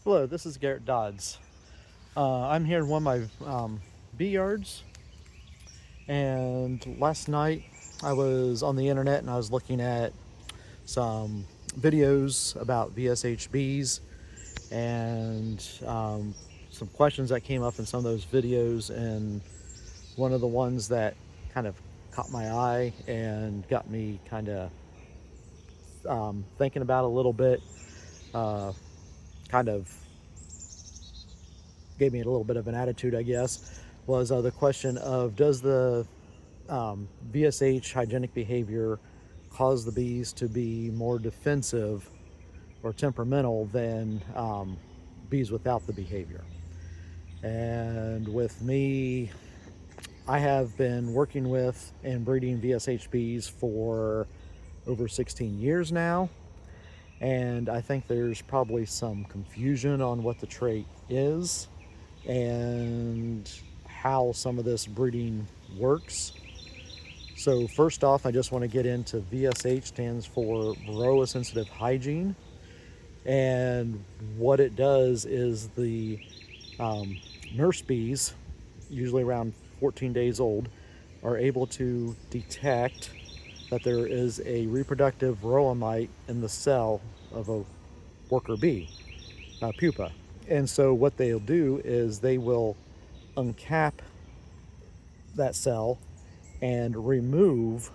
Hello, this is Garrett Dodds. I'm here in one of my bee yards, and last night I was on the internet and I was looking at some videos about VSH bees and some questions that came up in some of those videos, and one of the ones that kind of caught my eye and got me kind of thinking about it a little bit, kind of gave me a little bit of an attitude, I guess, was the question of, does the VSH hygienic behavior cause the bees to be more defensive or temperamental than bees without the behavior? And with me, I have been working with and breeding VSH bees for over 16 years now, and I think there's probably some confusion on what the trait is and how some of this breeding works. So first off, I just want to get into VSH stands for Varroa Sensitive Hygiene, and what it does is the nurse bees, usually around 14 days old, are able to detect that there is a reproductive varroa mite in the cell of a worker bee, pupa. And so what they'll do is they will uncap that cell and remove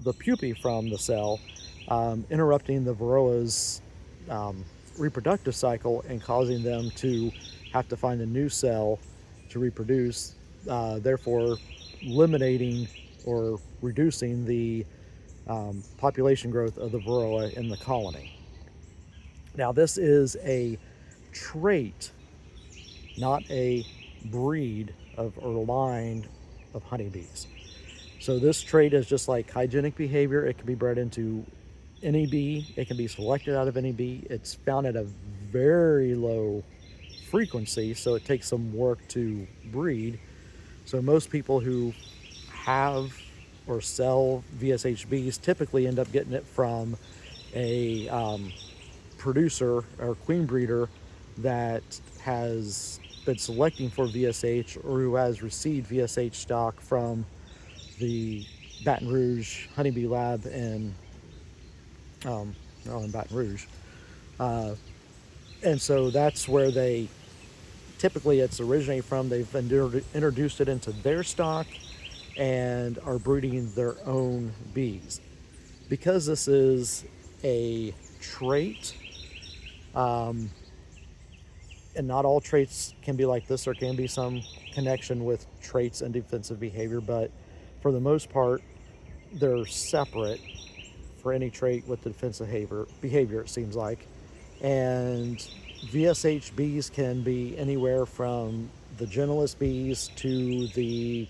the pupae from the cell, interrupting the varroa's reproductive cycle and causing them to have to find a new cell to reproduce, therefore eliminating or reducing the population growth of the varroa in the colony. Now, this is a trait, not a breed of or line of honeybees. So this trait is just like hygienic behavior. It can be bred into any bee. It can be selected out of any bee. It's found at a very low frequency, so it takes some work to breed. So most people who have or sell VSH bees typically end up getting it from a producer or queen breeder that has been selecting for VSH, or who has received VSH stock from the Baton Rouge Honeybee Lab in Baton Rouge. And so that's where they typically it's originated from. They've introduced it into their stock and are breeding their own bees. Because this is a trait, and not all traits can be like this. There can be some connection with traits and defensive behavior, but for the most part, they're separate for any trait with the defensive behavior, it seems like. And VSH bees can be anywhere from the gentlest bees to the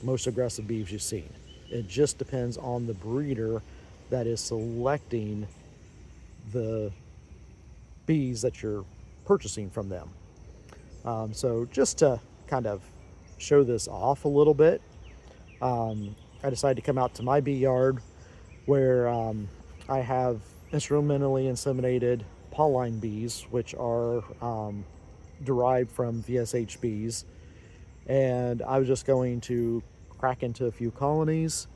most aggressive bees you've seen. It just depends on the breeder that is selecting the bees that you're purchasing from them. So just to kind of show this off a little bit, I decided to come out to my bee yard where I have instrumentally inseminated Pol-line bees, which are derived from VSH bees. And I was just going to crack into a few colonies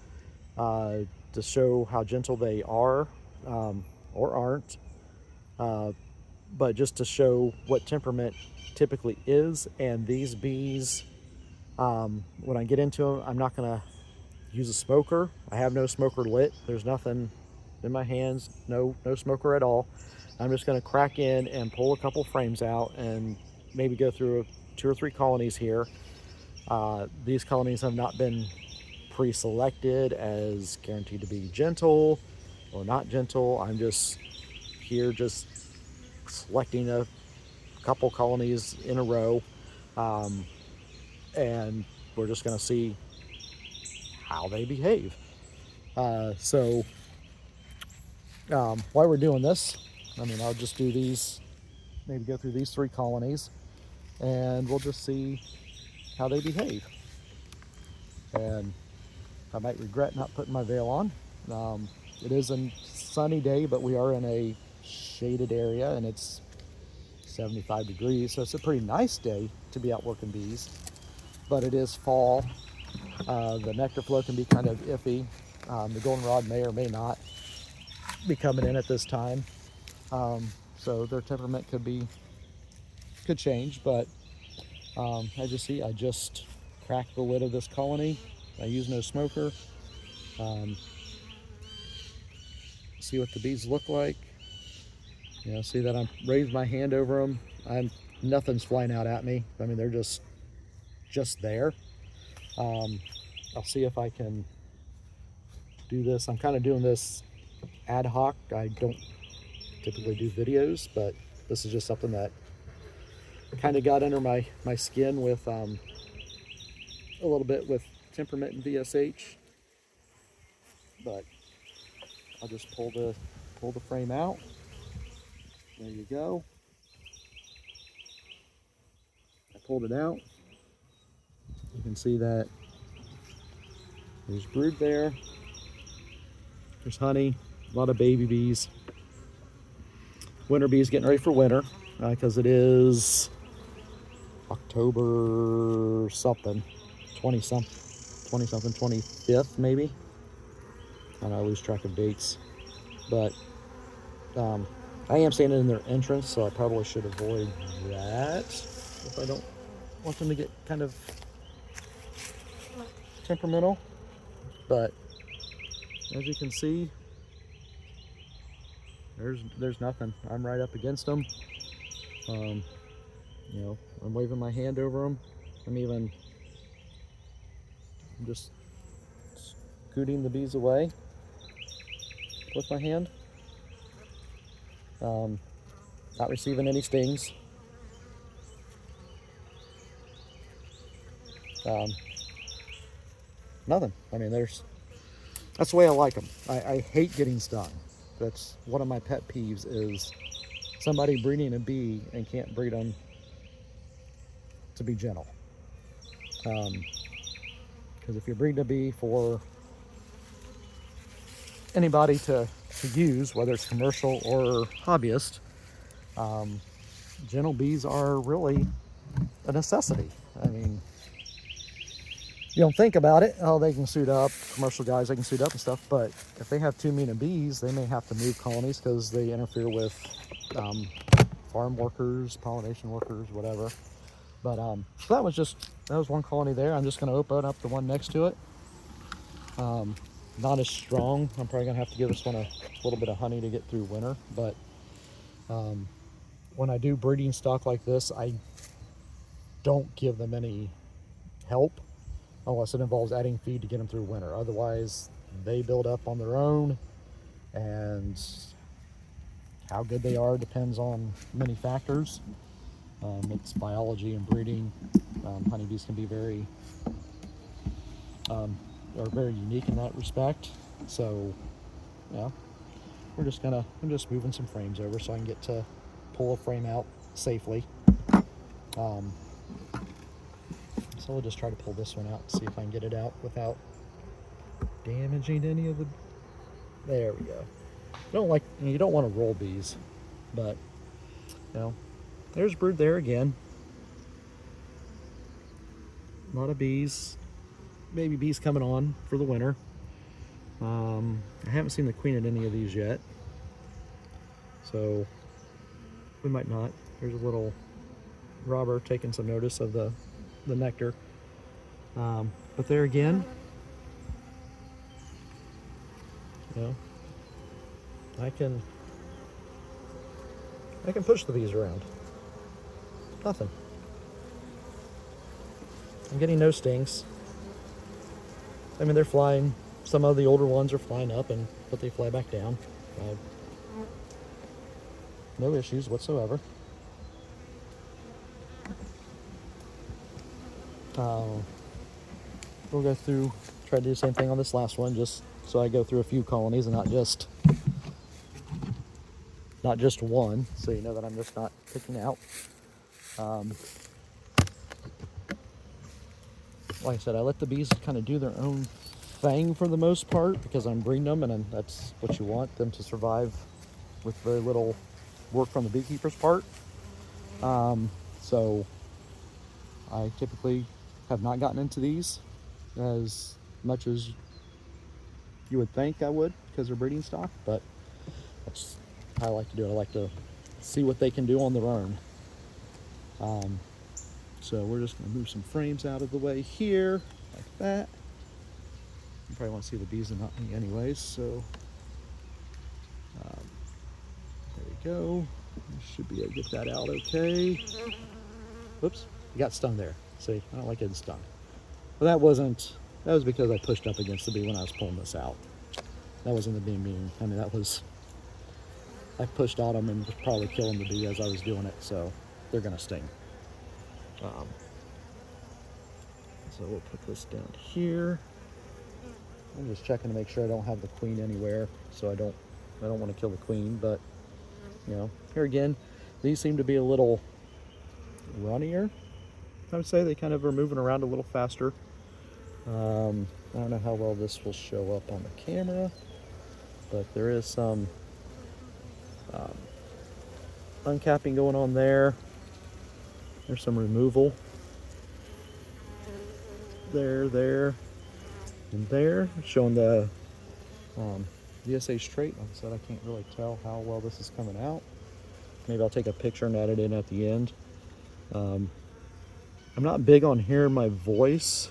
to show how gentle they are, or aren't, but just to show what temperament typically is. And these bees, when I get into them, I'm not going to use a smoker. I have no smoker lit. There's nothing in my hands, no smoker at all. I'm just going to crack in and pull a couple frames out and maybe go through 2 or 3 colonies here. These colonies have not been pre-selected as guaranteed to be gentle or not gentle. I'm just here just selecting a couple colonies in a row, and we're just going to see how they behave. So while we're doing this, I'll just do these, maybe go through these 3 colonies, and we'll just see how they behave. And I might regret not putting my veil on. It is a sunny day, but we are in a shaded area, and it's 75 degrees. So it's a pretty nice day to be out working bees, but it is fall. The nectar flow can be kind of iffy. The goldenrod may or may not be coming in at this time. So their temperament could change, but as you see, I just cracked the lid of this colony. I use no smoker. See what the bees look like. You know, see that I'm raised my hand over them. Nothing's flying out at me. I mean, they're just there. I'll see if I can do this. I'm kind of doing this ad hoc. I don't typically do videos, but this is just something that kind of got under my skin with a little bit with Temperament and VSH. But I'll just pull the frame out. There you go. I pulled it out. You can see that there's brood there. There's honey, a lot of baby bees. Winter bees getting ready for winter because it is October something, 25th maybe. I lose track of dates, but I am seeing it in their entrance, so I probably should avoid that if I don't want them to get kind of temperamental. But as you can see, there's nothing. I'm right up against them. You know, I'm waving my hand over them. I'm just scooting the bees away with my hand. Not receiving any stings. Nothing. I mean, that's the way I like them. I hate getting stung. That's one of my pet peeves, is somebody breeding a bee and can't breed them to be gentle. Because if you're breeding a bee for anybody to use, whether it's commercial or hobbyist, gentle bees are really a necessity. I mean, you don't think about it. Oh, they can suit up. Commercial guys, they can suit up and stuff. But if they have too many bees, they may have to move colonies because they interfere with farm workers, pollination workers, whatever. But so that was one colony there. I'm just going to open up the one next to it. Not as strong. I'm probably going to have to give this one a little bit of honey to get through winter. But when I do breeding stock like this, I don't give them any help unless it involves adding feed to get them through winter. Otherwise, they build up on their own, and how good they are depends on many factors. It's biology and breeding. Honeybees can be very unique in that respect. So, yeah, I'm just moving some frames over so I can get to pull a frame out safely. So we'll just try to pull this one out and see if I can get it out without damaging any of the. There we go. You don't want to roll bees, but there's brood there again. A lot of bees, baby bees coming on for the winter. I haven't seen the queen at any of these yet, so we might not. There's a little robber taking some notice of the nectar. But there again, I can push the bees around. Nothing. I'm getting no stings. I mean, they're flying. Some of the older ones are flying up, but they fly back down. No issues whatsoever. We'll go through, try to do the same thing on this last one, just so I go through a few colonies and not just one, so you know that I'm just not picking out. Like I said, I let the bees kind of do their own thing for the most part because I'm breeding them, and that's what you want them to survive with very little work from the beekeeper's part. So I typically have not gotten into these as much as you would think I would because they're breeding stock, but that's how I like to do it. I like to see what they can do on their own. So we're just going to move some frames out of the way here, like that. You probably want to see the bees and not me anyways, so there we go. Should be able to get that out okay. Whoops, you got stung there. See, I don't like getting stung. But that was because I pushed up against the bee when I was pulling this out. That wasn't the bee mean. I mean, I pushed on them and was probably killing the bee as I was doing it, so they're gonna sting. So we'll put this down here. I'm just checking to make sure I don't have the queen anywhere, so I don't want to kill the queen, but you know, here again, these seem to be a little runnier. I would say they kind of are moving around a little faster. I don't know how well this will show up on the camera, but there is some uncapping going on there. There's some removal there, and there, showing the VSH trait. Like I said, I can't really tell how well this is coming out. Maybe I'll take a picture and add it in at the end. I'm not big on hearing my voice